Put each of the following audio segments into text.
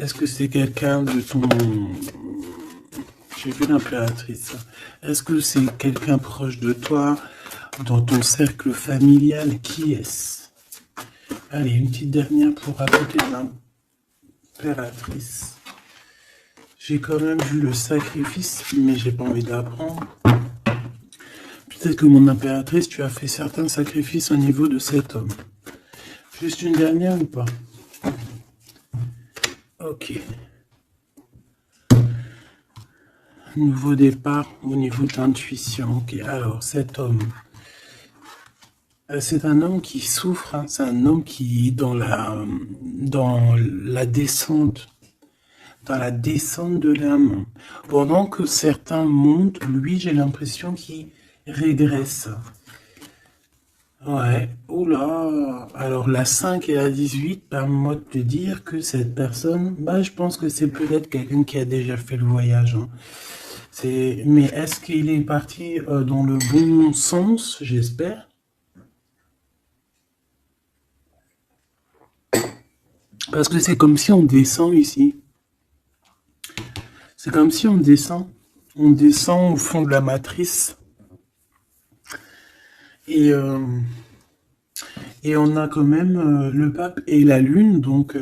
Est-ce que c'est quelqu'un de ton... J'ai vu l'impératrice. Est-ce que c'est quelqu'un proche de toi, dans ton cercle familial? Qui est-ce? Allez, une petite dernière pour raconter l'impératrice. J'ai quand même vu le sacrifice, mais j'ai pas envie d'apprendre. Peut-être que mon impératrice, tu as fait certains sacrifices au niveau de cet homme. Juste une dernière ou pas? Ok. Nouveau départ au niveau de l'intuition. Ok, alors cet homme, c'est un homme qui souffre, hein. C'est un homme qui est dans la descente, de l'âme. Pendant que certains montent, lui, j'ai l'impression qu'il régresse. Ouais, oula. Alors la 5 et la 18, permets-moi de te dire que cette personne, je pense que c'est peut-être quelqu'un qui a déjà fait le voyage, hein. Mais est-ce qu'il est parti dans le bon sens, j'espère? Parce que c'est comme si on descend ici. C'est comme si on descend. On descend au fond de la matrice. Et on a quand même le pape et la lune. Donc,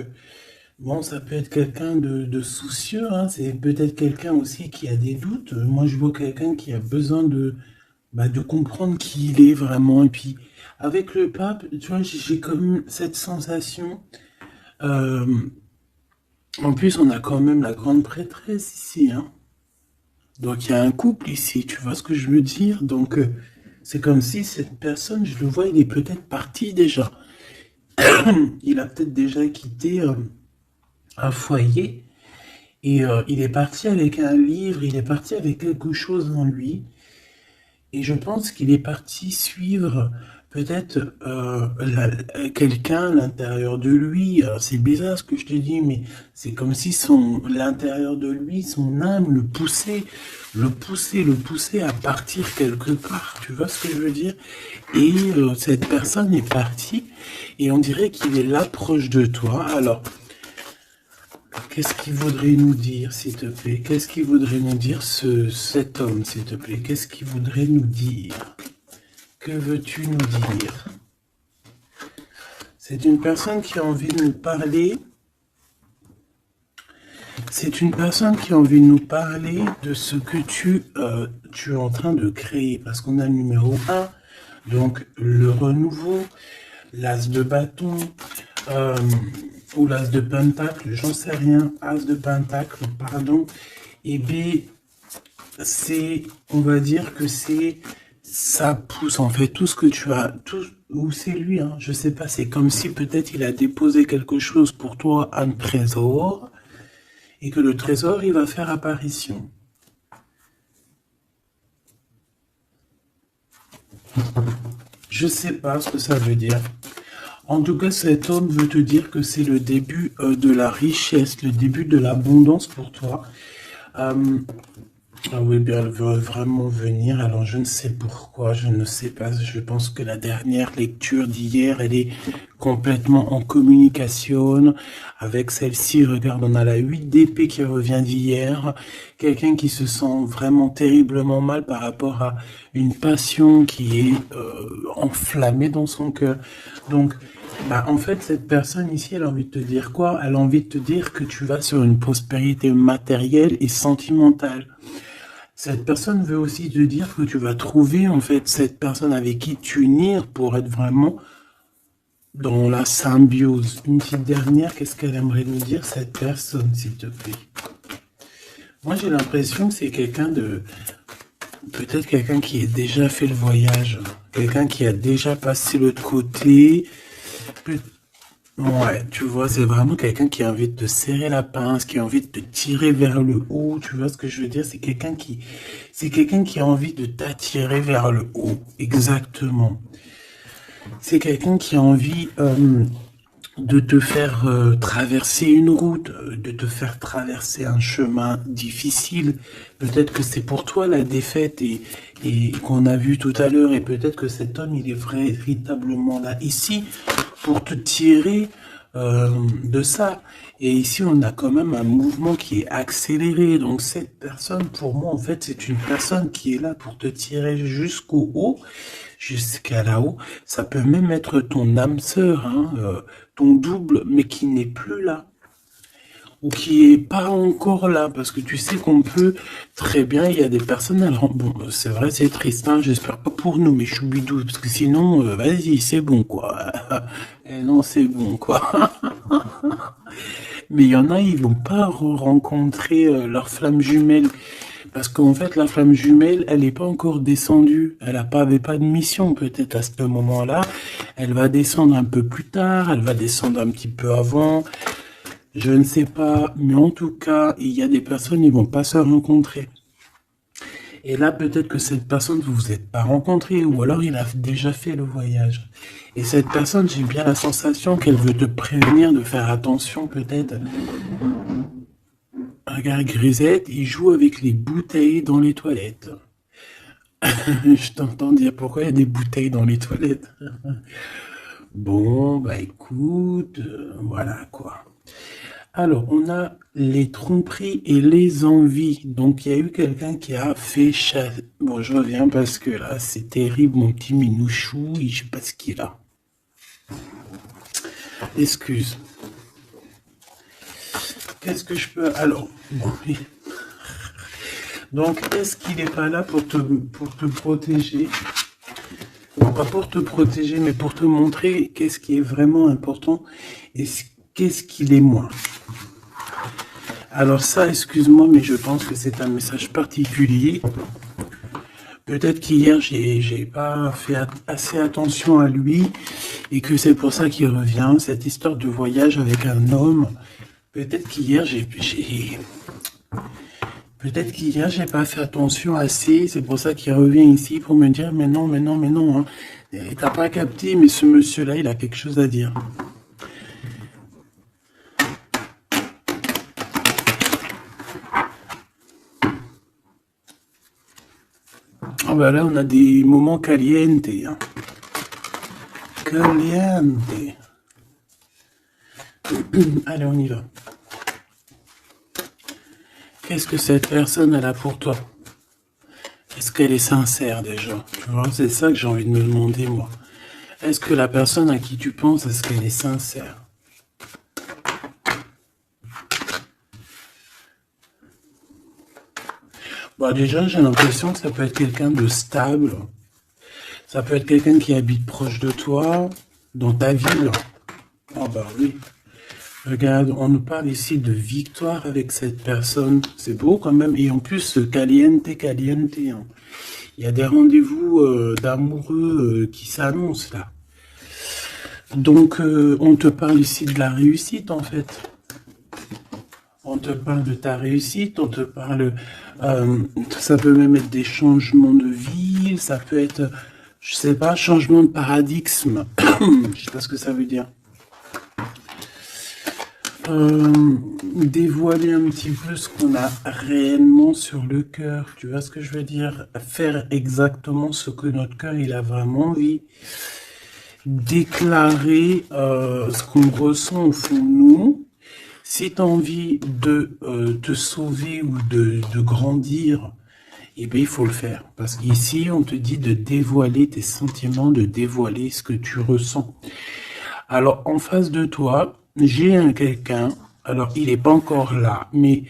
bon, ça peut être quelqu'un de soucieux, hein. C'est peut-être quelqu'un aussi qui a des doutes. Moi, je vois quelqu'un qui a besoin de comprendre qui il est vraiment. Et puis, avec le pape, tu vois, j'ai comme cette sensation. En plus, on a quand même la grande prêtresse ici, hein. Donc, il y a un couple ici, tu vois ce que je veux dire? Donc, c'est comme si cette personne, je le vois, il est peut-être parti déjà. Il a peut-être déjà quitté un foyer. Et il est parti avec un livre, il est parti avec quelque chose en lui. Et je pense qu'il est parti suivre peut-être quelqu'un à l'intérieur de lui. Alors, c'est bizarre ce que je te dis, mais c'est comme si l'intérieur de lui, son âme le poussait à partir quelque part. Tu vois ce que je veux dire? Et cette personne est partie et on dirait qu'il est là proche de toi. Alors, qu'est-ce qu'il voudrait nous dire, s'il te plaît? Qu'est-ce qu'il voudrait nous dire, cet homme, s'il te plaît? Qu'est-ce qu'il voudrait nous dire? Que veux-tu nous dire? C'est une personne qui a envie de nous parler. C'est une personne qui a envie de nous parler de ce que tu es en train de créer. Parce qu'on a le numéro 1, donc le renouveau, l'as de bâton, ou l'as de pentacle, j'en sais rien, as de pentacle, pardon, et B, on va dire que ça pousse en fait tout ce que tu as, ou c'est lui, hein, je sais pas, c'est comme si peut-être il a déposé quelque chose pour toi, un trésor, et que le trésor, il va faire apparition. Je sais pas ce que ça veut dire. En tout cas, cet homme veut te dire que c'est le début de la richesse, le début de l'abondance pour toi. Ah oui, bien, elle veut vraiment venir. Alors, je ne sais pourquoi, je ne sais pas. Je pense que la dernière lecture d'hier, elle est complètement en communication avec celle-ci. Regarde, on a la 8 d'épée qui revient d'hier. Quelqu'un qui se sent vraiment terriblement mal par rapport à une passion qui est enflammée dans son cœur. Donc, en fait, cette personne ici, elle a envie de te dire quoi? Elle a envie de te dire que tu vas sur une prospérité matérielle et sentimentale. Cette personne veut aussi te dire que tu vas trouver, en fait, cette personne avec qui t'unir pour être vraiment dans la symbiose. Une petite dernière, qu'est-ce qu'elle aimerait nous dire, cette personne, s'il te plaît? Moi, j'ai l'impression que c'est peut-être quelqu'un qui a déjà fait le voyage, quelqu'un qui a déjà passé l'autre côté. Ouais, tu vois, c'est vraiment quelqu'un qui a envie de te serrer la pince, qui a envie de te tirer vers le haut. Tu vois ce que je veux dire? C'est quelqu'un qui a envie de t'attirer vers le haut. Exactement. C'est quelqu'un qui a envie de te faire traverser une route, de te faire traverser un chemin difficile. Peut-être que c'est pour toi la défaite et qu'on a vu tout à l'heure, et peut-être que cet homme, il est véritablement là ici pour te tirer de ça. Et ici, on a quand même un mouvement qui est accéléré. Donc, cette personne, pour moi, en fait, c'est une personne qui est là pour te tirer jusqu'au haut, jusqu'à là-haut. Ça peut même être ton âme sœur, hein, ton double, mais qui n'est plus là. Ou qui est pas encore là, parce que tu sais qu'on peut très bien, il y a des personnes, alors bon, c'est vrai, c'est triste, hein, j'espère pas pour nous, mais choubidou, parce que sinon, vas-y, c'est bon, quoi. Et non, c'est bon, quoi. Mais il y en a, ils vont pas rencontrer leur flamme jumelle. Parce qu'en fait, la flamme jumelle, elle n'est pas encore descendue. Avait pas de mission, peut-être, à ce moment-là. Elle va descendre un peu plus tard, elle va descendre un petit peu avant. Je ne sais pas, mais en tout cas, il y a des personnes, ils vont pas se rencontrer. Et là, peut-être que cette personne, vous vous êtes pas rencontré, ou alors il a déjà fait le voyage. Et cette personne, j'ai bien la sensation qu'elle veut te prévenir de faire attention, peut-être. Regarde, Grisette, il joue avec les bouteilles dans les toilettes. Je t'entends dire pourquoi il y a des bouteilles dans les toilettes. Bon, bah écoute, voilà quoi. Alors, on a les tromperies et les envies. Donc, il y a eu quelqu'un qui a fait chasser. Bon, je reviens parce que là, c'est terrible, mon petit minouchou. Je sais pas ce qu'il a. Excuse. Qu'est-ce que je peux... Alors, bon. Donc, est-ce qu'il n'est pas là pour te protéger? Non, pas pour te protéger, mais pour te montrer qu'est-ce qui est vraiment important et qu'est-ce qu'il est moins. Alors ça, excuse-moi, mais je pense que c'est un message particulier. Peut-être qu'hier, j'ai pas fait assez attention à lui et que c'est pour ça qu'il revient, cette histoire de voyage avec un homme. Peut-être qu'hier, Peut-être qu'hier, j'ai pas fait attention assez, c'est pour ça qu'il revient ici pour me dire, mais non, hein. T'as pas capté, mais ce monsieur-là, il a quelque chose à dire. Ah bah là, on a des moments caliente, hein. Caliente. Allez, on y va. Qu'est-ce que cette personne elle a pour toi? Est-ce qu'elle est sincère déjà? Tu vois, c'est ça que j'ai envie de me demander, moi. Est-ce que la personne à qui tu penses, est-ce qu'elle est sincère? Bah déjà, j'ai l'impression que ça peut être quelqu'un de stable. Ça peut être quelqu'un qui habite proche de toi, dans ta ville. Ah bah oui. Regarde, on nous parle ici de victoire avec cette personne. C'est beau quand même. Et en plus, caliente. Hein. Il y a des rendez-vous d'amoureux qui s'annoncent là. Donc, on te parle ici de la réussite en fait. On te parle de ta réussite, on te parle... ça peut même être des changements de ville, ça peut être, je sais pas, changement de paradigme. Je sais pas ce que ça veut dire. Dévoiler un petit peu ce qu'on a réellement sur le cœur. Tu vois ce que je veux dire? Faire exactement ce que notre cœur il a vraiment envie. Déclarer ce qu'on ressent au fond de nous. Si tu as envie de te sauver ou de grandir, eh bien, il faut le faire. Parce qu'ici, on te dit de dévoiler tes sentiments, de dévoiler ce que tu ressens. Alors, en face de toi, j'ai quelqu'un, alors il n'est pas encore là, mais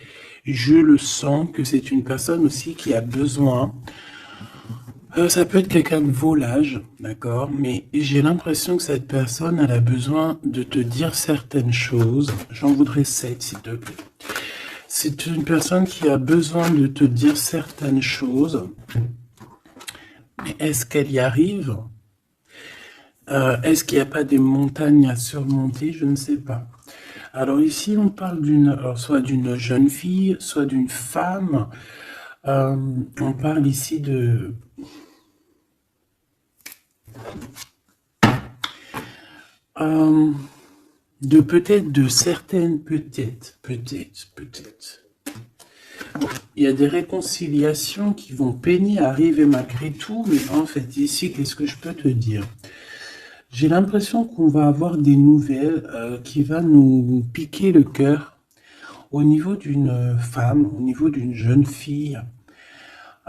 je le sens que c'est une personne aussi qui a besoin. Ça peut être quelqu'un de volage, d'accord, mais j'ai l'impression que cette personne, elle a besoin de te dire certaines choses. J'en voudrais 7, s'il te plaît. C'est une personne qui a besoin de te dire certaines choses. Mais est-ce qu'elle y arrive? Est-ce qu'il n'y a pas des montagnes à surmonter? Je ne sais pas. Alors ici, on parle soit d'une jeune fille, soit d'une femme. On parle ici de... peut-être de certaines, peut-être. Il y a des réconciliations qui vont peiner à arriver malgré tout, mais en fait, ici, qu'est-ce que je peux te dire? J'ai l'impression qu'on va avoir des nouvelles qui va nous piquer le cœur au niveau d'une femme, au niveau d'une jeune fille.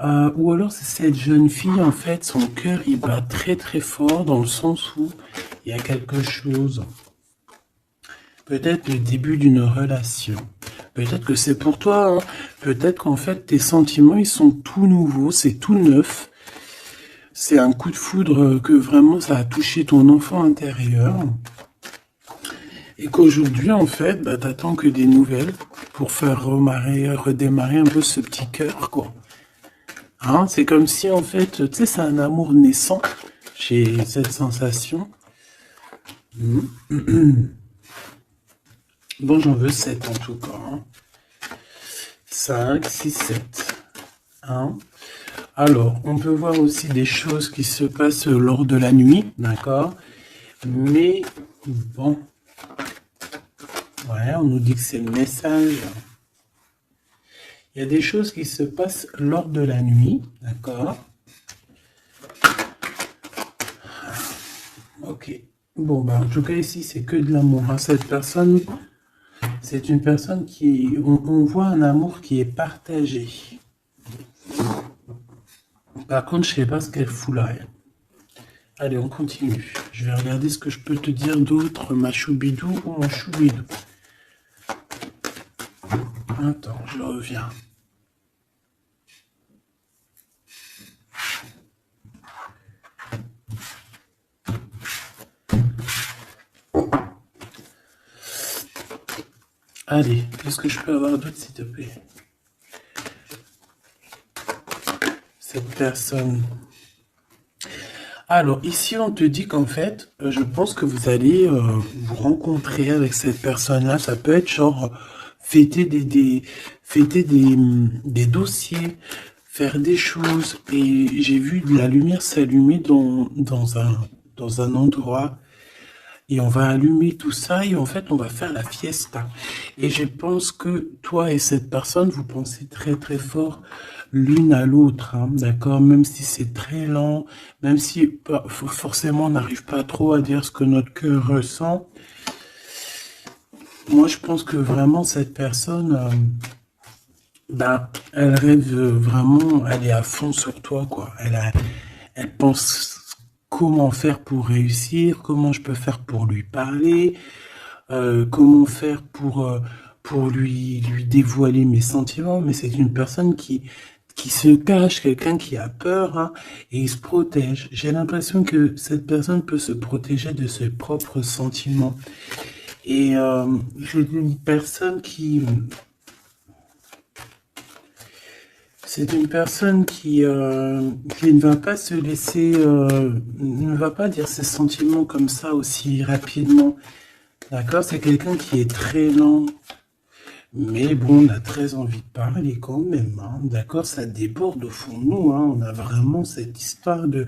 Ou alors c'est cette jeune fille, en fait, son cœur il bat très très fort dans le sens où il y a quelque chose. Peut-être le début d'une relation. Peut-être que c'est pour toi, hein. Peut-être qu'en fait tes sentiments ils sont tout nouveaux, c'est tout neuf. C'est un coup de foudre que vraiment ça a touché ton enfant intérieur. Et qu'aujourd'hui, en fait, bah, t'attends que des nouvelles pour faire redémarrer un peu ce petit cœur, quoi. Hein, c'est comme si, en fait, tu sais, c'est un amour naissant. J'ai cette sensation. Bon, j'en veux 7 en tout cas. Hein. 5, 6, 7. Hein. Alors, on peut voir aussi des choses qui se passent lors de la nuit, d'accord? Mais, bon, ouais, on nous dit que c'est le message. Il y a des choses qui se passent lors de la nuit, d'accord? Ok. Bon, bah, en tout cas, ici, c'est que de l'amour. Hein. Cette personne, c'est une personne qui... On voit un amour qui est partagé. Par contre, je sais pas ce qu'elle fout là. Allez, on continue. Je vais regarder ce que je peux te dire d'autre, ma choubidou ou mon choubidou. Attends, je reviens. Allez, qu'est-ce que je peux avoir d'autre, s'il te plaît? Cette personne. Alors, ici, on te dit qu'en fait, je pense que vous allez vous rencontrer avec cette personne-là. Ça peut être genre fêter fêter des dossiers, faire des choses. Et j'ai vu de la lumière s'allumer dans un endroit. Et on va allumer tout ça et en fait, on va faire la fiesta. Et je pense que toi et cette personne, vous pensez très très fort l'une à l'autre, hein, d'accord? Même si c'est très lent, même si forcément on n'arrive pas trop à dire ce que notre cœur ressent. Moi, je pense que vraiment cette personne, ben, elle rêve vraiment, elle est à fond sur toi, quoi. Elle pense comment faire pour réussir, comment je peux faire pour lui parler, comment faire pour lui dévoiler mes sentiments, mais c'est une personne qui se cache, quelqu'un qui a peur, hein, et il se protège. J'ai l'impression que cette personne peut se protéger de ses propres sentiments. Et c'est une personne c'est une personne qui ne va pas se laisser, ne va pas dire ses sentiments comme ça aussi rapidement. D'accord? C'est quelqu'un qui est très lent. Mais bon, on a très envie de parler quand même. Hein. D'accord? Ça déborde au fond de nous. Hein. On a vraiment cette histoire de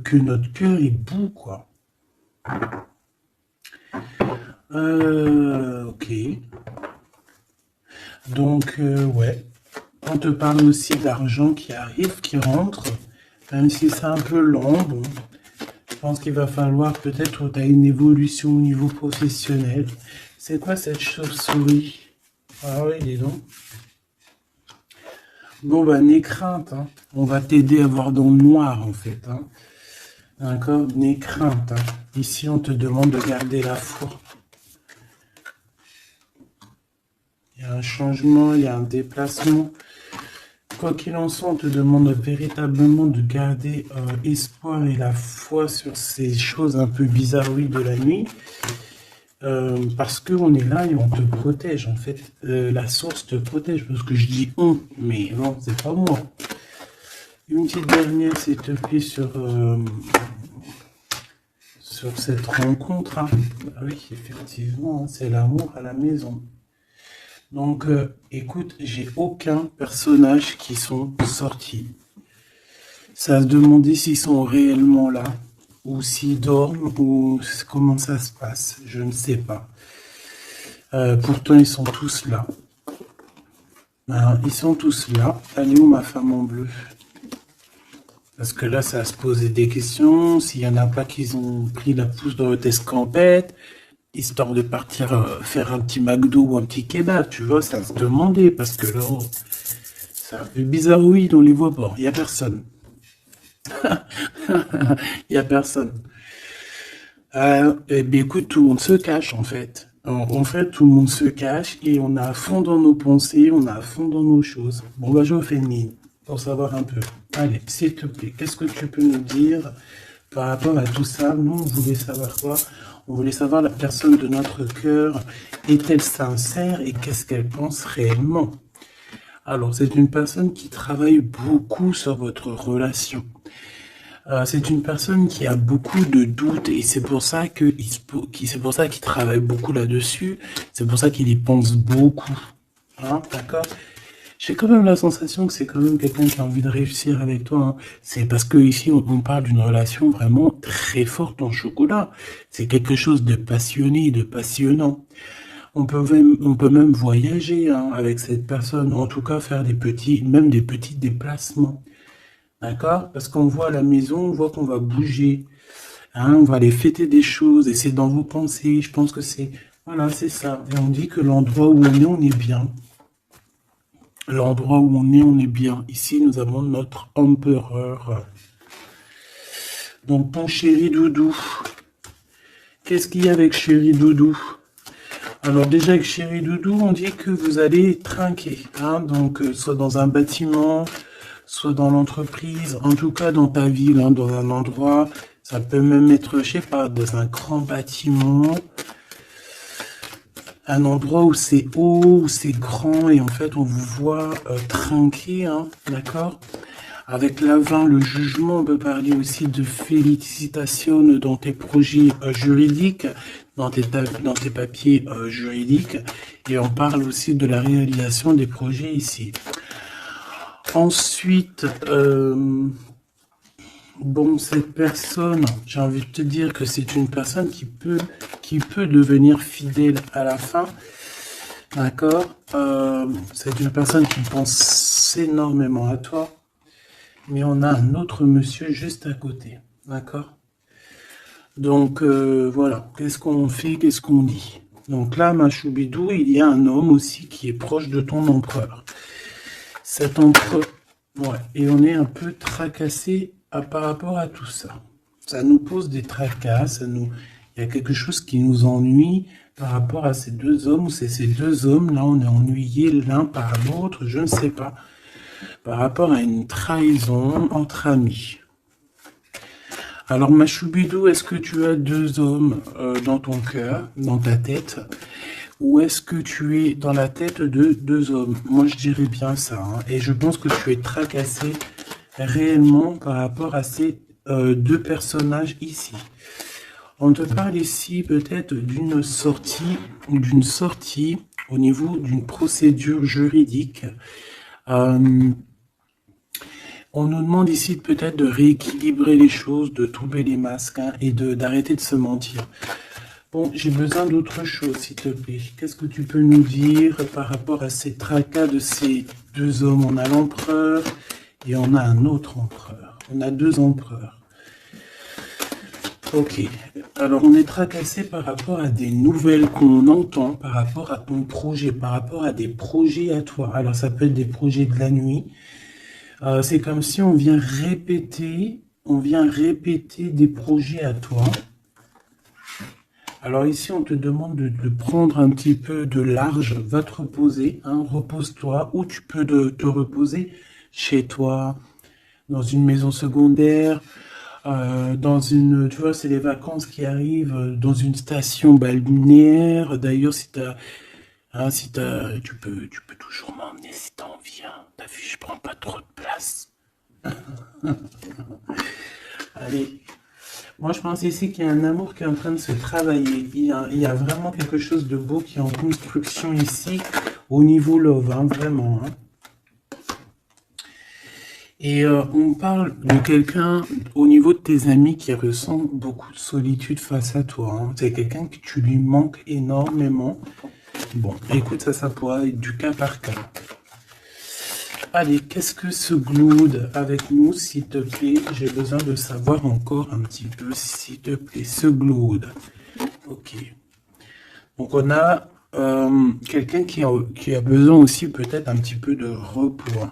que notre cœur est bout, quoi. Ok. Donc, ouais. On te parle aussi d'argent qui arrive, qui rentre. Même si c'est un peu lent, bon. Je pense qu'il va falloir peut-être que tu as une évolution au niveau professionnel. C'est quoi cette chauve-souris? Ah oui, dis donc. Bon, bah, n'aie crainte. Hein. On va t'aider à voir dans le noir, en fait. Hein. D'accord? N'aie crainte. Hein. Ici, on te demande de garder la foi. Il y a un changement, il y a un déplacement. Quoi qu'il en soit, on te demande véritablement de garder espoir et la foi sur ces choses un peu bizarroïdes de la nuit. Parce qu'on est là et on te protège. En fait, la source te protège. Parce que je dis on, mais non, c'est pas moi. Une petite dernière, s'il te plaît, sur cette rencontre. Hein. Ah oui, effectivement, hein, c'est l'amour à la maison. Donc, écoute, j'ai aucun personnage qui sont sortis. Ça se demandait s'ils sont réellement là, ou s'ils dorment, ou comment ça se passe. Je ne sais pas. Pourtant, ils sont tous là. Ils sont tous là. Elle est où ma femme en bleu? Parce que là, ça va se poser des questions. S'il y en a pas qui ont pris la pousse dans votre escampette, histoire de partir faire un petit McDo ou un petit kebab, tu vois, ça va se demander. Parce que là, oh, c'est un peu bizarre, oui, on les voit pas. Il y a personne. Il y a personne. Eh bien, écoute, tout le monde se cache, en fait. En fait, tout le monde se cache et on est à fond dans nos pensées, on est à fond dans nos choses. Bon, bah, je refais une ligne pour savoir un peu. Allez, s'il te plaît, qu'est-ce que tu peux nous dire par rapport à tout ça? Nous, on voulait savoir quoi? On voulait savoir la personne de notre cœur. Est-elle sincère et qu'est-ce qu'elle pense réellement? Alors, c'est une personne qui travaille beaucoup sur votre relation. C'est une personne qui a beaucoup de doutes et c'est pour ça c'est pour ça qu'il travaille beaucoup là-dessus. C'est pour ça qu'il y pense beaucoup. Hein, d'accord? J'ai quand même la sensation que c'est quand même quelqu'un qui a envie de réussir avec toi. Hein. C'est parce que ici on parle d'une relation vraiment très forte en chocolat. C'est quelque chose de passionné, de passionnant. On peut même voyager hein, avec cette personne. En tout cas, faire même des petits déplacements. D'accord? Parce qu'on voit à la maison, on voit qu'on va bouger. Hein, on va aller fêter des choses et c'est dans vos pensées. Je pense que voilà, c'est ça. Et on dit que l'endroit où on est bien. L'endroit où on est bien. Ici, nous avons notre empereur. Donc, ton chéri doudou. Qu'est-ce qu'il y a avec chéri doudou? Alors, déjà, avec chéri doudou, on dit que vous allez trinquer. Hein, donc, soit dans un bâtiment, soit dans l'entreprise, en tout cas dans ta ville, hein, dans un endroit. Ça peut même être, je sais pas, dans un grand bâtiment. Un endroit où c'est haut, où c'est grand, et en fait, on vous voit trinquer, hein, d'accord? Avec l'avant, le jugement, on peut parler aussi de félicitations dans tes projets juridiques, dans tes papiers juridiques, et on parle aussi de la réalisation des projets ici. Ensuite, bon, cette personne, j'ai envie de te dire que c'est une personne qui peut devenir fidèle à la fin. D'accord? C'est une personne qui pense énormément à toi. Mais on a un autre monsieur juste à côté. D'accord? Donc, voilà. Qu'est-ce qu'on fait? Qu'est-ce qu'on dit? Donc là, ma choubidou, il y a un homme aussi qui est proche de ton empereur. Cet empereur... Ouais. Et on est un peu tracassé par rapport à tout ça. Ça nous pose des tracas, il y a quelque chose qui nous ennuie par rapport à ces deux hommes, ou c'est ces deux hommes, là on est ennuyés l'un par l'autre, je ne sais pas, par rapport à une trahison entre amis. Alors ma choubidou, est-ce que tu as deux hommes dans ton cœur, dans ta tête, ou est-ce que tu es dans la tête de deux hommes? Moi je dirais bien ça, hein, et je pense que tu es tracassé réellement par rapport à ces deux personnages ici. On te parle ici peut-être d'une sortie au niveau d'une procédure juridique. On nous demande ici peut-être de rééquilibrer les choses, de tomber les masques hein, et d'arrêter de se mentir. Bon, j'ai besoin d'autre chose, s'il te plaît. Qu'est-ce que tu peux nous dire par rapport à ces tracas de ces deux hommes? On a l'empereur et on a un autre empereur. On a deux empereurs. Ok. Alors, on est tracassé par rapport à des nouvelles qu'on entend, par rapport à ton projet, par rapport à des projets à toi. Alors, ça peut être des projets de la nuit. C'est comme si on vient répéter des projets à toi. Alors ici, on te demande de prendre un petit peu de large, va te reposer, hein, repose-toi, ou tu peux te reposer chez toi, dans une maison secondaire, tu vois, c'est les vacances qui arrivent, dans une station balnéaire. D'ailleurs, tu peux toujours m'emmener si t'as envie, hein. T'as vu, je prends pas trop de place. Allez. Moi, je pense ici qu'il y a un amour qui est en train de se travailler. Il y a vraiment quelque chose de beau qui est en construction ici, au niveau love, hein, vraiment. Hein. Et on parle de quelqu'un au niveau de tes amis qui ressent beaucoup de solitude face à toi. Hein. C'est quelqu'un que tu lui manques énormément. Bon, écoute, ça pourra être du cas par cas. Allez, qu'est-ce que ce glued avec nous, s'il te plaît? J'ai besoin de savoir encore un petit peu, s'il te plaît, ce glued. Ok. Donc on a quelqu'un qui a besoin aussi peut-être un petit peu de repos.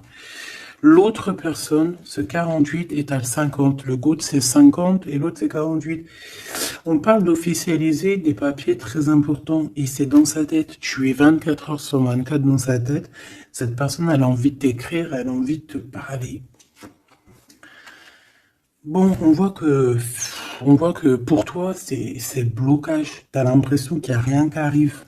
L'autre personne, ce 48 est à 50. Le GOAT c'est 50 et l'autre c'est 48. On parle d'officialiser des papiers très importants et c'est dans sa tête. Tu es 24 heures sur 24 dans sa tête. Cette personne, elle a envie de t'écrire, elle a envie de te parler. Bon, on voit que pour toi, c'est le blocage. Tu as l'impression qu'il n'y a rien qui arrive.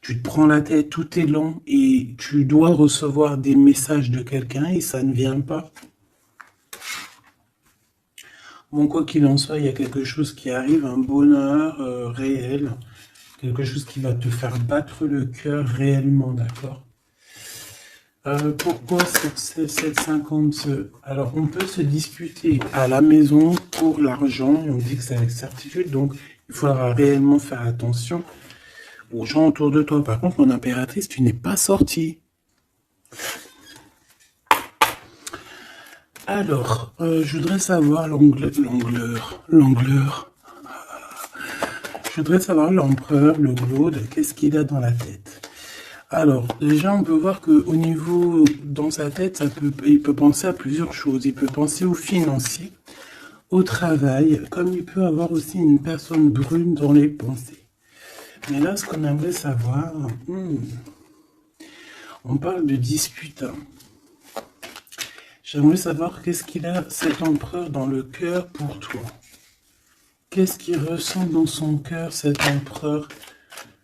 Tu te prends la tête, tout est lent et tu dois recevoir des messages de quelqu'un et ça ne vient pas. Bon, quoi qu'il en soit, il y a quelque chose qui arrive, un bonheur réel, quelque chose qui va te faire battre le cœur réellement, d'accord? Pourquoi cette 50? Alors, on peut se disputer à la maison pour l'argent et on dit que c'est avec certitude, donc il faudra réellement faire attention aux gens autour de toi. Par contre, mon impératrice, tu n'es pas sortie. Alors, je voudrais savoir l'angleur. Je voudrais savoir l'empereur, le Glaude, qu'est-ce qu'il a dans la tête. Alors, déjà, on peut voir qu'au niveau, dans sa tête, il peut penser à plusieurs choses. Il peut penser au financier, au travail, comme il peut avoir aussi une personne brune dans les pensées. Mais là, ce qu'on aimerait savoir, on parle de dispute. J'aimerais savoir qu'est-ce qu'il a, cet empereur, dans le cœur pour toi. Qu'est-ce qu'il ressent dans son cœur, cet empereur,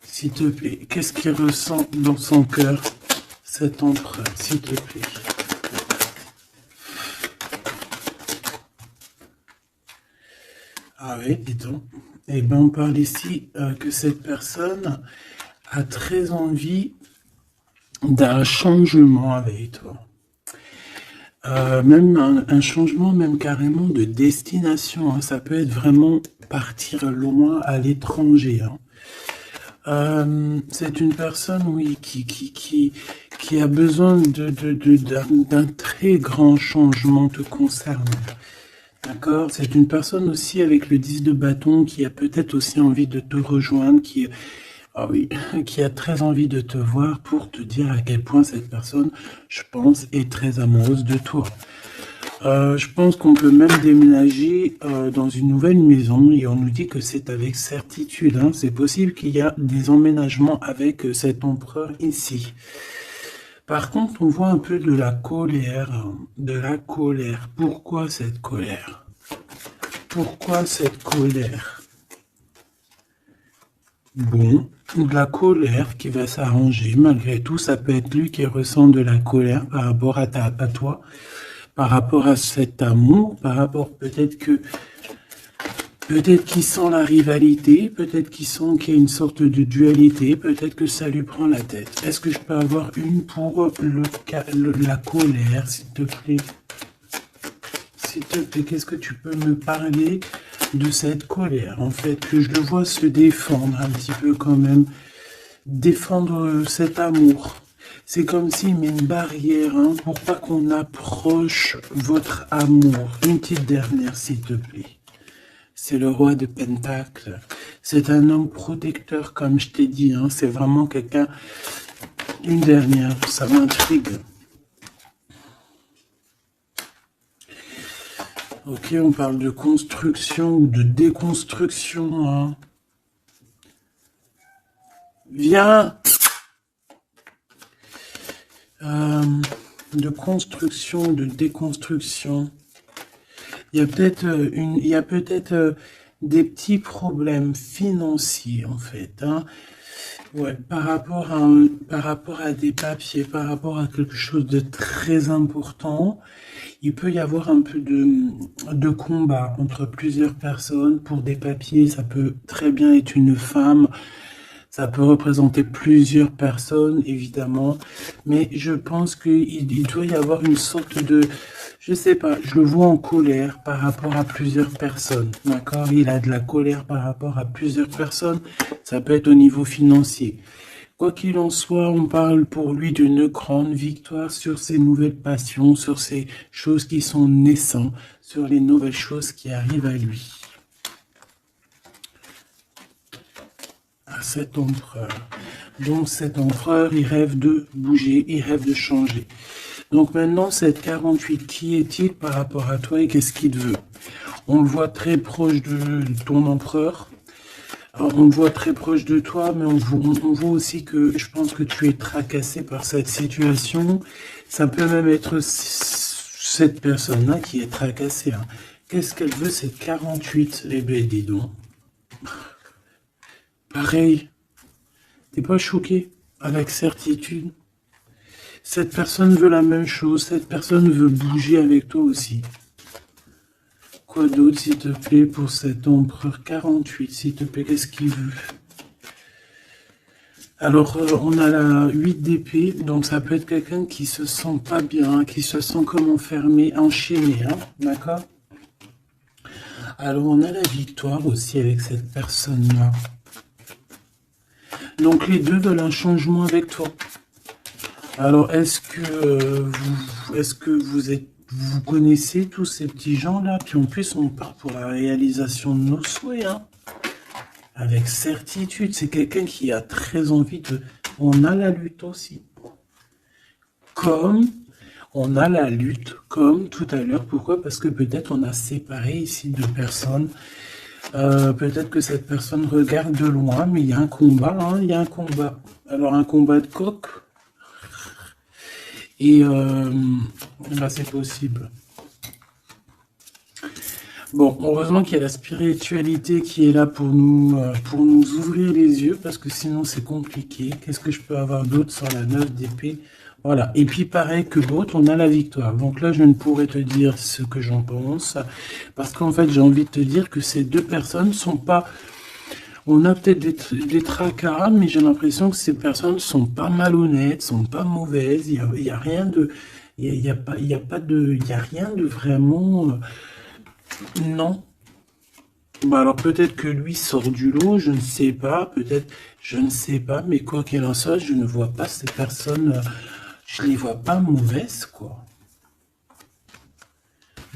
s'il te plaît? Qu'est-ce qu'il ressent dans son cœur, cet empereur, s'il te plaît? Ah oui, dis donc. Eh bien, on parle ici que cette personne a très envie d'un changement avec toi. Même un changement, même carrément de destination. Hein. Ça peut être vraiment partir loin à l'étranger. Hein. C'est une personne, oui, qui a besoin d'un très grand changement te concernant. D'accord? C'est une personne aussi avec le 10 de bâton qui a peut-être aussi envie de te rejoindre, ah oui, qui a très envie de te voir pour te dire à quel point cette personne, je pense, est très amoureuse de toi. Je pense qu'on peut même déménager dans une nouvelle maison et on nous dit que c'est avec certitude. Hein. C'est possible qu'il y a des emménagements avec cet empereur ici. Par contre, on voit un peu de la colère. De la colère. Pourquoi cette colère? Pourquoi cette colère? Bon, de la colère qui va s'arranger. Malgré tout, ça peut être lui qui ressent de la colère par rapport à toi, par rapport à cet amour, par rapport peut-être qu'il sent la rivalité, peut-être qu'il sent qu'il y a une sorte de dualité, peut-être que ça lui prend la tête. Est-ce que je peux avoir une pour la colère, s'il te plaît? S'il te plaît, qu'est-ce que tu peux me parler de cette colère, en fait, que je le vois se défendre un petit peu quand même, défendre cet amour. C'est comme s'il met une barrière hein, pour pas qu'on approche votre amour. Une petite dernière, s'il te plaît. C'est le roi de Pentacle. C'est un homme protecteur, comme je t'ai dit. Hein. C'est vraiment quelqu'un... Une dernière, ça m'intrigue. Ok, on parle de construction ou de déconstruction. Hein. Viens. De construction, de déconstruction. Il y a peut-être des petits problèmes financiers en fait. Hein. Ouais, par rapport à des papiers, par rapport à quelque chose de très important, il peut y avoir un peu de combat entre plusieurs personnes pour des papiers. Ça peut très bien être une femme, ça peut représenter plusieurs personnes, évidemment, mais je pense qu'il doit y avoir une sorte de... Je sais pas, je le vois en colère par rapport à plusieurs personnes, d'accord? Il a de la colère par rapport à plusieurs personnes, ça peut être au niveau financier. Quoi qu'il en soit, on parle pour lui d'une grande victoire sur ses nouvelles passions, sur ces choses qui sont naissantes, sur les nouvelles choses qui arrivent à lui. À cet empereur. Donc cet empereur, il rêve de bouger, il rêve de changer. Donc maintenant, cette 48, qui est-il par rapport à toi et qu'est-ce qu'il veut? On le voit très proche de ton empereur. On le voit très proche de toi, mais on voit aussi que je pense que tu es tracassé par cette situation. Ça peut même être cette personne-là qui est tracassée. Hein. Qu'est-ce qu'elle veut, cette 48? Eh ben, dis donc. Pareil. T'es pas choqué? Avec certitude. Cette personne veut la même chose. Cette personne veut bouger avec toi aussi. Quoi d'autre, s'il te plaît, pour cet empereur 48, s'il te plaît, qu'est-ce qu'il veut? Alors, on a la 8 d'épée, donc ça peut être quelqu'un qui se sent pas bien, qui se sent comme enfermé, enchaîné, hein, d'accord? Alors, on a la victoire aussi avec cette personne-là. Donc, les deux veulent un changement avec toi. Alors, est-ce que vous connaissez tous ces petits gens-là? Puis en plus, on part pour la réalisation de nos souhaits, hein. Avec certitude, c'est quelqu'un qui a très envie de... On a la lutte aussi. Comme on a la lutte, comme tout à l'heure. Pourquoi? Parce que peut-être on a séparé ici deux personnes. Peut-être que cette personne regarde de loin, mais il y a un combat, hein, il y a un combat. Alors, un combat de coq. Et là, c'est possible. Bon, heureusement qu'il y a la spiritualité qui est là pour nous ouvrir les yeux, parce que sinon c'est compliqué. Qu'est-ce que je peux avoir d'autre sur la 9 d'épée? Voilà. Et puis pareil que l'autre, on a la victoire. Donc là, je ne pourrais te dire ce que j'en pense, parce qu'en fait, j'ai envie de te dire que ces deux personnes sont pas... On a peut-être des tracas, mais j'ai l'impression que ces personnes sont pas malhonnêtes, sont pas mauvaises. Il y a rien de... Il y a rien de vraiment... Non. Bah alors peut-être que lui sort du lot, je ne sais pas, peut-être, je ne sais pas, mais quoi qu'il en soit, je ne vois pas ces personnes, je les vois pas mauvaises, quoi.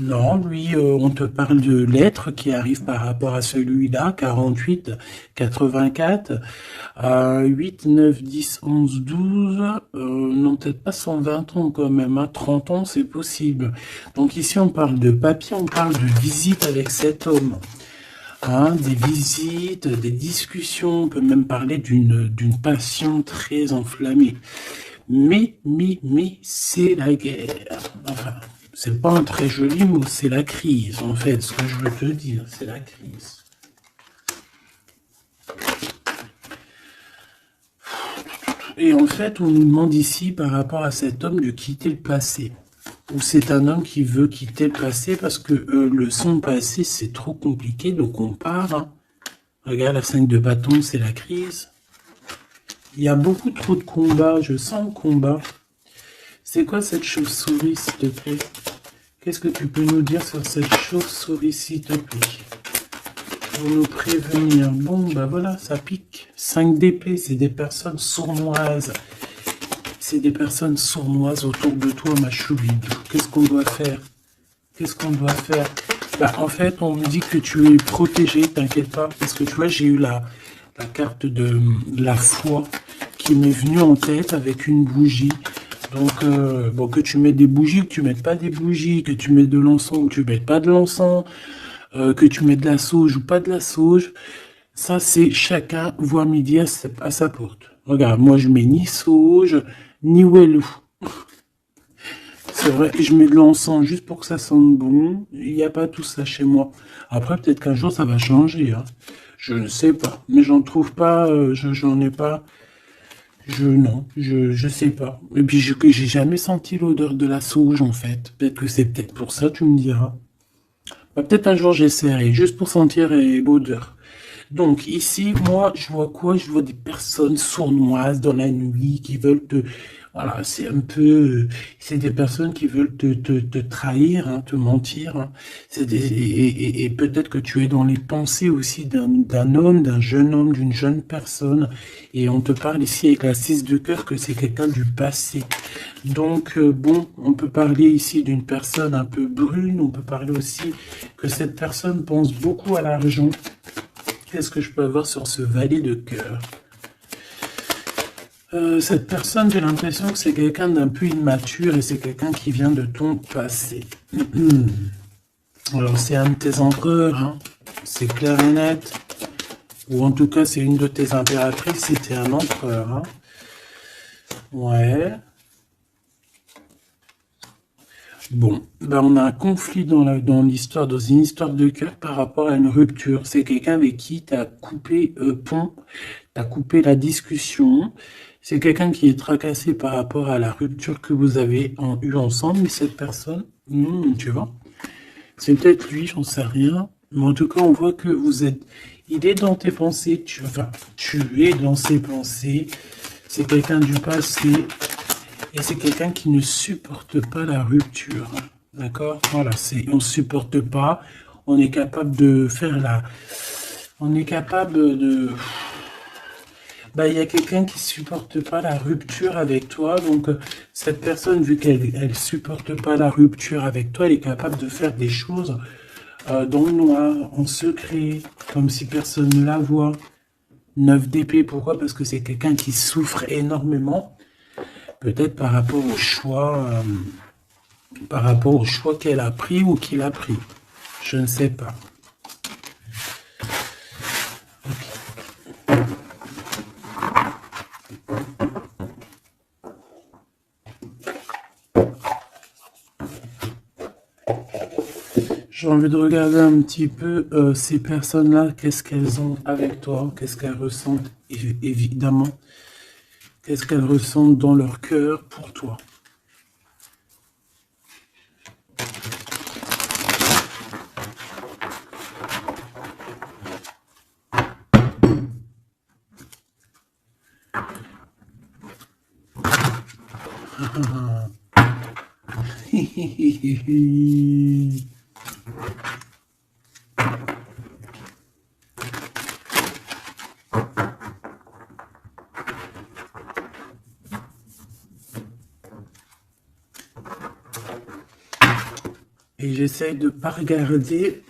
Non, lui, on te parle de l'être qui arrive par rapport à celui-là, 48, 84, 8, 9, 10, 11, 12, non, peut-être pas 120 ans quand même, hein, 30 ans, c'est possible. Donc ici, on parle de papier, on parle de visite avec cet homme. Hein, des visites, des discussions, on peut même parler d'une passion très enflammée. Mais, c'est la guerre. Enfin... C'est pas un très joli mot, c'est la crise, en fait, ce que je veux te dire, c'est la crise. Et en fait, on nous demande ici, par rapport à cet homme, de quitter le passé. Ou c'est un homme qui veut quitter le passé parce que son passé, c'est trop compliqué, donc on part. Hein. Regarde, la 5 de bâton, c'est la crise. Il y a beaucoup trop de combats, je sens le combat. C'est quoi cette chauve-souris, s'il te plaît? Qu'est-ce que tu peux nous dire sur cette chauve-souris, s'il te plaît? Pour nous prévenir. Bon, bah voilà, ça pique. 5 d'épée, c'est des personnes sournoises. C'est des personnes sournoises autour de toi, ma choubidou. Qu'est-ce qu'on doit faire? Qu'est-ce qu'on doit faire? Bah, en fait, on me dit que tu es protégé, t'inquiète pas. Parce que tu vois, j'ai eu la carte de la foi qui m'est venue en tête avec une bougie. Donc, bon, que tu mets des bougies, que tu mettes pas des bougies, que tu mets de l'encens ou que tu mettes pas de l'encens, que tu mets de la sauge ou pas de la sauge, ça c'est chacun voit midi à sa porte. Regarde, moi je mets ni sauge, ni wellou. C'est vrai, je mets de l'encens juste pour que ça sente bon. Il n'y a pas tout ça chez moi. Après, peut-être qu'un jour ça va changer. Hein. Je ne sais pas, mais j'en trouve pas, j'en ai pas... Non, je sais pas. Et puis, j'ai jamais senti l'odeur de la sauge, en fait. Peut-être que c'est peut-être pour ça, tu me diras. Bah, peut-être un jour, j'essaierai, juste pour sentir l'odeur. Donc, ici, moi, je vois quoi? Je vois des personnes sournoises dans la nuit qui veulent te... Voilà, c'est un peu, c'est des personnes qui veulent te trahir, hein, te mentir, hein. Et peut-être que tu es dans les pensées aussi d'un homme, d'un jeune homme, d'une jeune personne. Et on te parle ici avec la 6 de cœur que c'est quelqu'un du passé. Donc, bon, on peut parler ici d'une personne un peu brune. On peut parler aussi que cette personne pense beaucoup à l'argent. Qu'est-ce que je peux avoir sur ce valet de cœur? Cette personne, j'ai l'impression que c'est quelqu'un d'un peu immature et c'est quelqu'un qui vient de ton passé. Alors, c'est un de tes empereurs, hein. C'est clair et net. Ou en tout cas, c'est une de tes impératrices, c'était un empereur, hein. Ouais. Bon, ben on a un conflit dans l'histoire, dans une histoire de cœur par rapport à une rupture. C'est quelqu'un avec qui tu as coupé pont, tu as coupé la discussion. C'est quelqu'un qui est tracassé par rapport à la rupture que vous avez eue ensemble, mais cette personne, tu vois, c'est peut-être lui, j'en sais rien. Mais en tout cas, on voit que vous êtes... Il est dans tes pensées, tu es dans ses pensées. C'est quelqu'un du passé. Et c'est quelqu'un qui ne supporte pas la rupture. D'accord? Voilà, on ne supporte pas. On est capable de faire la... On est capable de... Bah, il y a quelqu'un qui supporte pas la rupture avec toi. Donc, cette personne, vu qu'elle supporte pas la rupture avec toi, elle est capable de faire des choses dans le noir, en secret, comme si personne ne la voit. 9 d'épée, pourquoi? Parce que c'est quelqu'un qui souffre énormément. Peut-être par rapport au choix qu'elle a pris ou qu'il a pris. Je ne sais pas. J'ai envie de regarder un petit peu ces personnes-là, qu'est-ce qu'elles ont avec toi, qu'est-ce qu'elles ressentent, évidemment, qu'est-ce qu'elles ressentent dans leur cœur pour toi. Et j'essaye de pas regarder,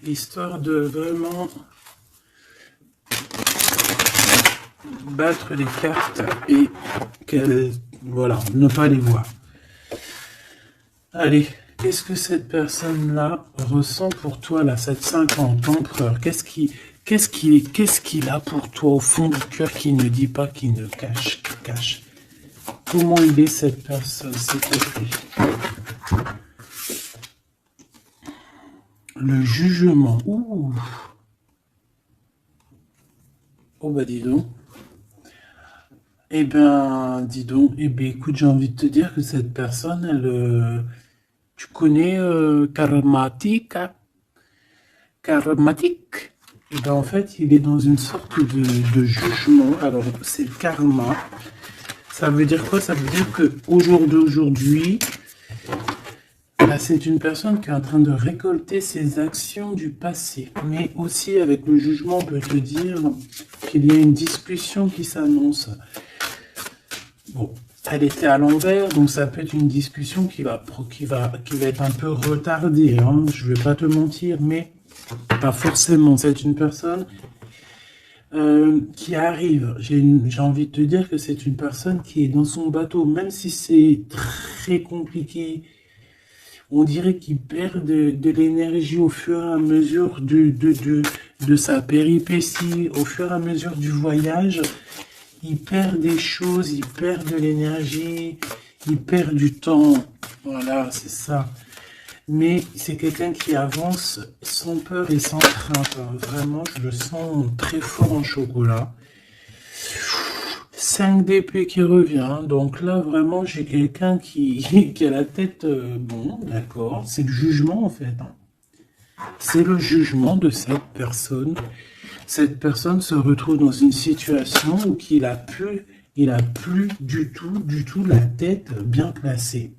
histoire de vraiment battre les cartes et voilà, ne pas les voir. Allez, qu'est-ce que cette personne-là ressent pour toi, là, cette 50 empereur? Qu'est-ce qu'il a pour toi au fond du cœur qui ne dit pas, qui ne cache? Comment il est cette personne, s'il te plaît? Le jugement. Ouh. Oh bah dis donc. Eh ben, dis donc. Eh ben, écoute, j'ai envie de te dire que cette personne, tu connais Karmatique, hein? Karmatique. Et ben en fait, il est dans une sorte de jugement. Alors, c'est le karma. Ça veut dire quoi? Ça veut dire que aujourd'hui, là, c'est une personne qui est en train de récolter ses actions du passé. Mais aussi, avec le jugement, on peut te dire qu'il y a une discussion qui s'annonce. Bon, elle était à l'envers, donc ça peut être une discussion qui va être un peu retardée, hein. Je vais pas te mentir, mais pas forcément. C'est une personne qui arrive. J'ai envie de te dire que c'est une personne qui est dans son bateau, même si c'est très compliqué. On dirait qu'il perd de l'énergie au fur et à mesure de sa péripétie, au fur et à mesure du voyage. Il perd des choses, il perd de l'énergie, il perd du temps. Voilà, c'est ça. Mais c'est quelqu'un qui avance sans peur et sans crainte. Vraiment, je le sens très fort en chocolat. 5 d'épée qui revient. Donc là, vraiment, j'ai quelqu'un qui a la tête... bon, d'accord. C'est le jugement, en fait. C'est le jugement de cette personne cette personne se retrouve dans une situation où il a plus du tout la tête bien placée.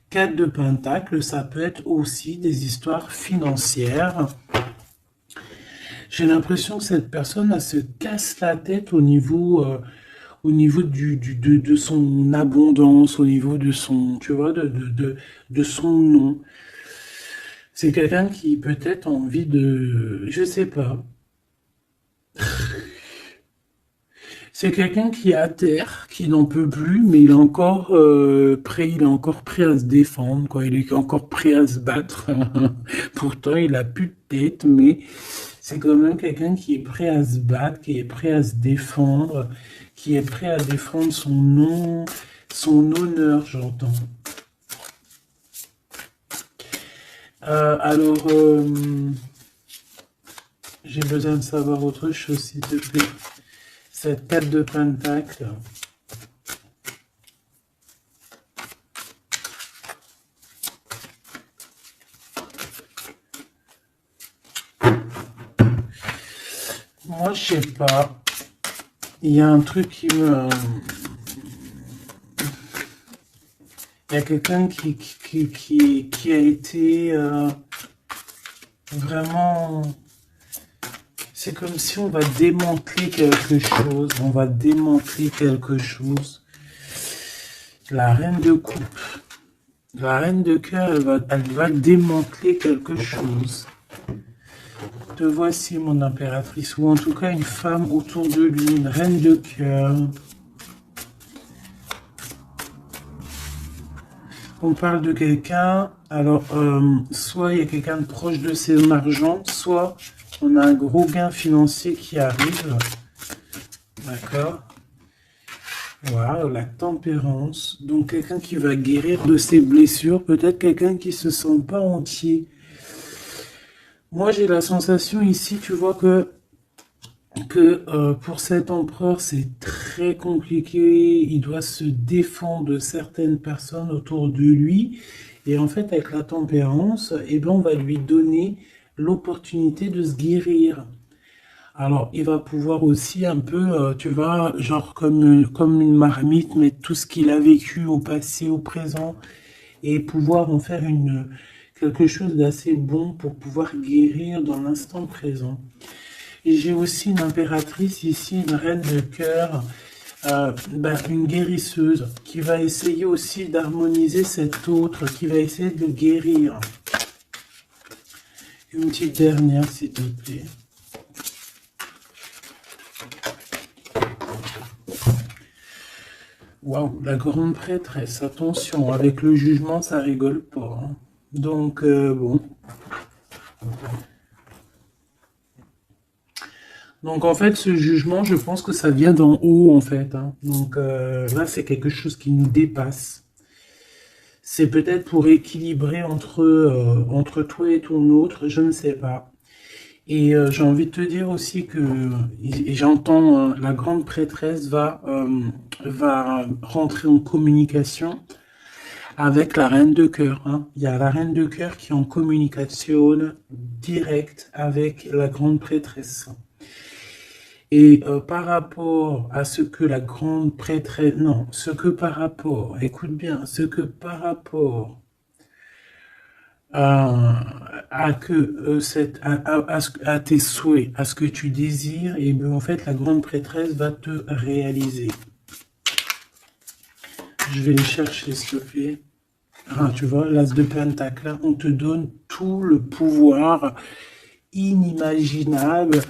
4 de Pentacle, ça peut être aussi des histoires financières. J'ai l'impression que cette personne elle se casse la tête au niveau de son abondance, au niveau de son, tu vois, de son nom. C'est quelqu'un qui peut-être a envie de, je sais pas. C'est quelqu'un qui est à terre, qui n'en peut plus, mais il est encore prêt, il est encore prêt à se défendre, quoi. Il est encore prêt à se battre. Pourtant, il a plus de tête, mais c'est quand même quelqu'un qui est prêt à se battre, qui est prêt à se défendre, qui est prêt à défendre son nom, son honneur, j'entends. Alors, j'ai besoin de savoir autre chose, s'il te plaît. Cette 4 de Pentacle. Moi, je sais pas. Il y a un truc qui me... Il y a quelqu'un qui a été vraiment... C'est comme si on va démanteler quelque chose. On va démanteler quelque chose. La reine de coupe. La reine de cœur, elle va démanteler quelque chose. Te voici, mon impératrice. Ou en tout cas, une femme autour de lui. Une reine de cœur. On parle de quelqu'un. Alors, soit il y a quelqu'un de proche de ses argent, soit... on a un gros gain financier qui arrive. D'accord. Voilà, la tempérance. Donc, quelqu'un qui va guérir de ses blessures. Peut-être quelqu'un qui se sent pas entier. Moi, j'ai la sensation ici, tu vois, que pour cet empereur, c'est très compliqué. Il doit se défendre de certaines personnes autour de lui. Et en fait, avec la tempérance, eh ben, on va lui donner l'opportunité de se guérir. Alors, il va pouvoir aussi un peu, tu vois, genre comme une marmite, mettre tout ce qu'il a vécu au passé, au présent, et pouvoir en faire quelque chose d'assez bon pour pouvoir guérir dans l'instant présent. Et j'ai aussi une impératrice ici, une reine de cœur, une guérisseuse, qui va essayer aussi d'harmoniser cet autre, qui va essayer de le guérir. Une petite dernière, s'il te plaît. Waouh, la grande prêtresse, attention, avec le jugement, ça rigole pas. Hein. Donc, bon. Donc, en fait, ce jugement, je pense que ça vient d'en haut, en fait. Hein. Donc, là, c'est quelque chose qui nous dépasse. C'est peut-être pour équilibrer entre toi et ton autre, je ne sais pas. Et j'ai envie de te dire aussi que j'entends la grande prêtresse va rentrer en communication avec la reine de cœur. Hein. Il y a la reine de cœur qui est en communication directe avec la grande prêtresse. Et par rapport à ce que la grande prêtresse... Non, écoute bien, ce que par rapport à tes souhaits, à ce que tu désires, et bien en fait la grande prêtresse va te réaliser. Je vais les chercher, s'il te plaît. Ah, tu vois, l'as de Pentacle, là, on te donne tout le pouvoir inimaginable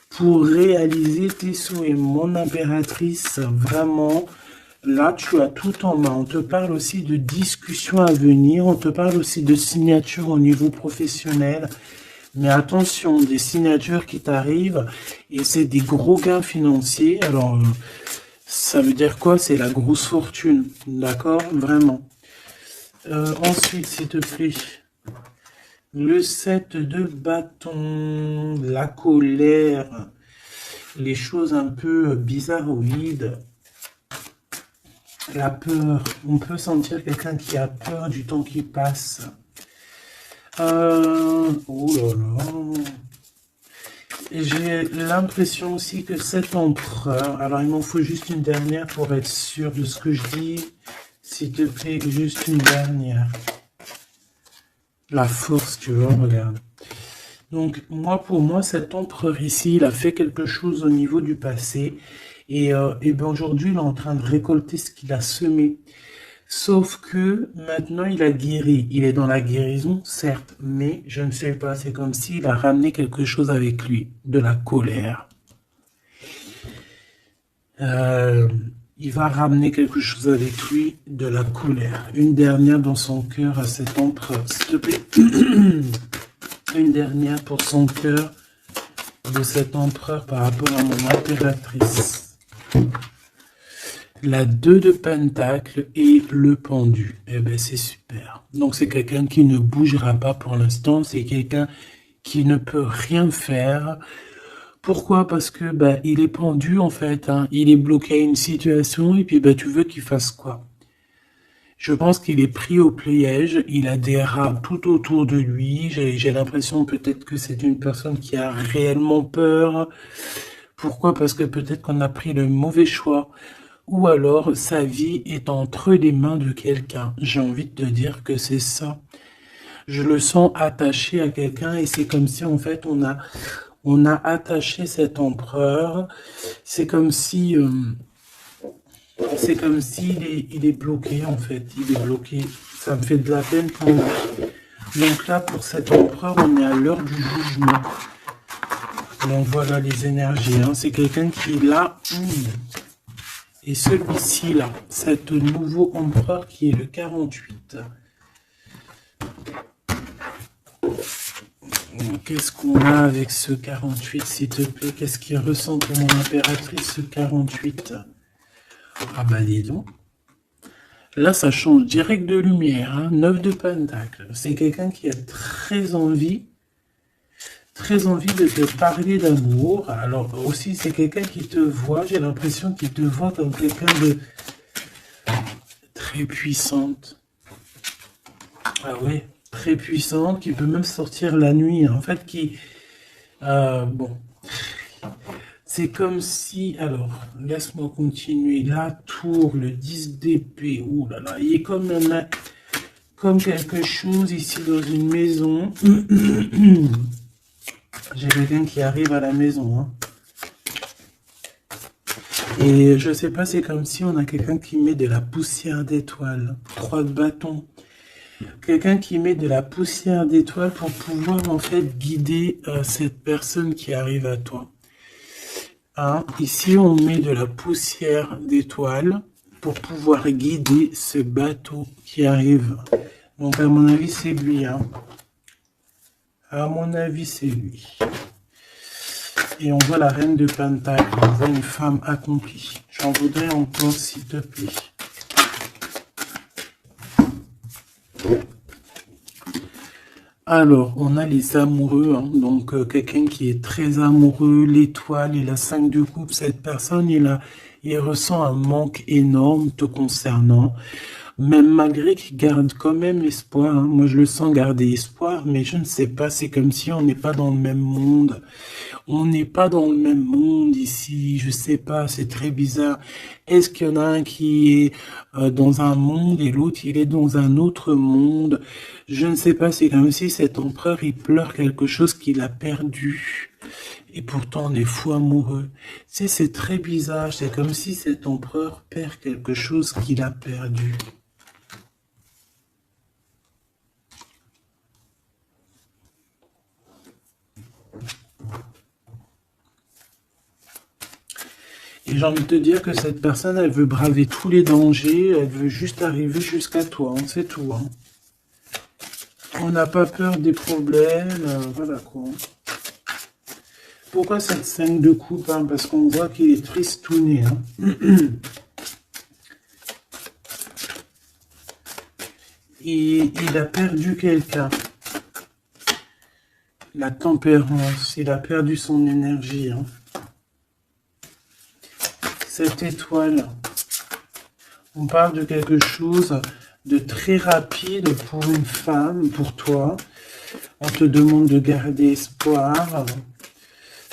pour réaliser tes souhaits. Mon impératrice, vraiment, là, tu as tout en main. On te parle aussi de discussions à venir. On te parle aussi de signatures au niveau professionnel. Mais attention, des signatures qui t'arrivent et c'est des gros gains financiers. Alors, ça veut dire quoi? C'est la grosse fortune. D'accord? Vraiment. Ensuite, s'il te plaît, le 7 de bâton, la colère, les choses un peu bizarroïdes. La peur, on peut sentir quelqu'un qui a peur du temps qui passe. Oh là là. J'ai l'impression aussi que cet empereur... Alors, il m'en faut juste une dernière pour être sûr de ce que je dis. S'il te plaît, juste une dernière. La force, tu vois, regarde. Donc, pour moi, cet empereur ici, il a fait quelque chose au niveau du passé. Et ben aujourd'hui, il est en train de récolter ce qu'il a semé. Sauf que maintenant, il a guéri. Il est dans la guérison, certes, mais je ne sais pas. C'est comme s'il a ramené quelque chose avec lui, de la colère. Il va ramener quelque chose avec lui, de la colère. Une dernière dans son cœur à cet empereur, s'il te plaît. Une dernière pour son cœur de cet empereur par rapport à mon impératrice. La 2 de pentacle et le pendu. Eh ben c'est super. Donc c'est quelqu'un qui ne bougera pas pour l'instant. C'est quelqu'un qui ne peut rien faire. Pourquoi? Parce que il est pendu en fait. Hein. Il est bloqué à une situation et puis tu veux qu'il fasse quoi? Je pense qu'il est pris au piège, il a des rats tout autour de lui, j'ai l'impression peut-être que c'est une personne qui a réellement peur. Pourquoi? Parce que peut-être qu'on a pris le mauvais choix, ou alors sa vie est entre les mains de quelqu'un. J'ai envie de te dire que c'est ça. Je le sens attaché à quelqu'un et c'est comme si en fait on a attaché cet empereur. C'est comme si... C'est comme s'il il est bloqué en fait, il est bloqué. Ça me fait de la peine pour lui. Donc là, pour cet empereur, on est à l'heure du jugement. Donc voilà les énergies. Hein. C'est quelqu'un qui est là. Et celui-ci là, cet nouveau empereur qui est le 48. Qu'est-ce qu'on a avec ce 48, s'il te plaît? Qu'est-ce qu'il ressent pour mon impératrice, ce 48? Ah bah dis donc. Là, ça change direct de lumière. Hein. 9 de pentacle. C'est quelqu'un qui a très envie de te parler d'amour. Alors aussi, c'est quelqu'un qui te voit. J'ai l'impression qu'il te voit comme quelqu'un de très puissante. Ah ouais, très puissante, qui peut même sortir la nuit. En fait, qui... bon... C'est comme si, alors, laisse-moi continuer, la tour, le 10 d'épée, ouh là là, il est comme quelque chose ici dans une maison. J'ai quelqu'un qui arrive à la maison. Hein. Et je sais pas, c'est comme si on a quelqu'un qui met de la poussière d'étoiles, 3 de bâton. Quelqu'un qui met de la poussière d'étoiles pour pouvoir en fait guider cette personne qui arrive à toi. Hein, ici, on met de la poussière d'étoiles pour pouvoir guider ce bateau qui arrive. Donc, à mon avis, c'est lui. Hein. À mon avis, c'est lui. Et on voit la reine de Pentacle. On voit une femme accomplie. J'en voudrais encore, s'il te plaît. Alors, on a les amoureux, hein. Donc quelqu'un qui est très amoureux, l'étoile et la 5 de coupe, cette personne, il ressent un manque énorme te concernant, même malgré qu'il garde quand même espoir, hein. Moi, je le sens garder espoir, mais je ne sais pas, c'est comme si on n'est pas dans le même monde. On n'est pas dans le même monde ici, je sais pas, c'est très bizarre. Est-ce qu'il y en a un qui est dans un monde et l'autre il est dans un autre monde? Je ne sais pas, c'est comme si cet empereur il pleure quelque chose qu'il a perdu. Et pourtant on est fou amoureux. C'est très bizarre, c'est comme si cet empereur perd quelque chose qu'il a perdu. Et j'ai envie de te dire que cette personne, elle veut braver tous les dangers, elle veut juste arriver jusqu'à toi, hein, c'est tout. Hein. On n'a pas peur des problèmes, voilà quoi. Pourquoi cette 5 de coupe? Hein? Parce qu'on voit qu'il est tristouné. Hein. Il a perdu quelqu'un. La tempérance, il a perdu son énergie. Hein. Cette étoile, on parle de quelque chose de très rapide pour une femme, pour toi. On te demande de garder espoir.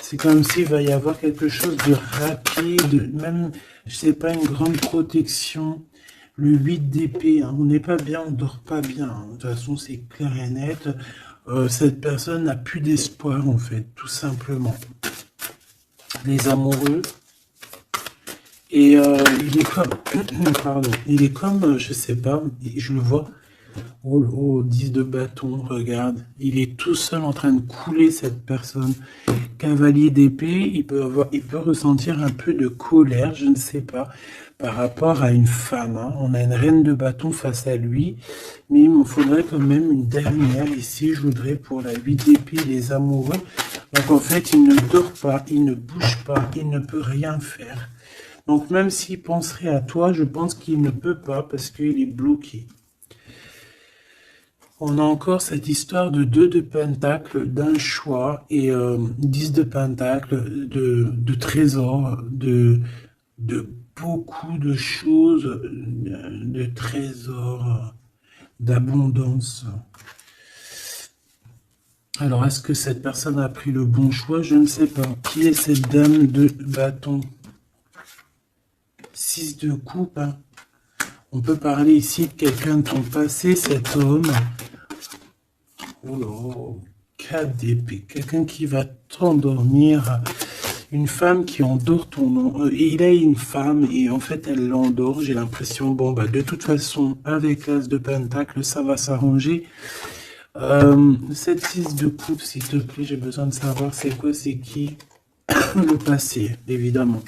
C'est comme s'il va y avoir quelque chose de rapide, même, je sais pas, une grande protection. Le 8 d'épée, hein, on n'est pas bien, on dort pas bien, hein. De toute façon, c'est clair et net. Cette personne n'a plus d'espoir, en fait, tout simplement. Les amoureux. Et il est comme, pardon, il est comme, je sais pas, je le vois, oh, 10 de bâton, regarde, il est tout seul en train de couler cette personne. Cavalier d'épée, il peut ressentir un peu de colère, je ne sais pas, par rapport à une femme, hein. On a une reine de bâton face à lui, mais il me faudrait quand même une dernière ici, je voudrais pour la 8 d'épée, les amoureux. Donc en fait, il ne dort pas, il ne bouge pas, il ne peut rien faire. Donc même s'il penserait à toi, je pense qu'il ne peut pas parce qu'il est bloqué. On a encore cette histoire de 2 de pentacle, d'un choix, et 10 de pentacle, de trésors, de beaucoup de choses, de trésors, d'abondance. Alors, est-ce que cette personne a pris le bon choix? Je ne sais pas. Qui est cette dame de bâton? 6 de coupe, hein. On peut parler ici de quelqu'un de ton passé, cet homme. Oh là, 4 d'épée. Quelqu'un qui va t'endormir. Une femme qui endort ton nom. Il a une femme et en fait elle l'endort. J'ai l'impression, bon bah de toute façon, avec l'as de pentacle, ça va s'arranger. Cette 6 de coupe, s'il te plaît, j'ai besoin de savoir c'est quoi, c'est qui. Le passé, évidemment.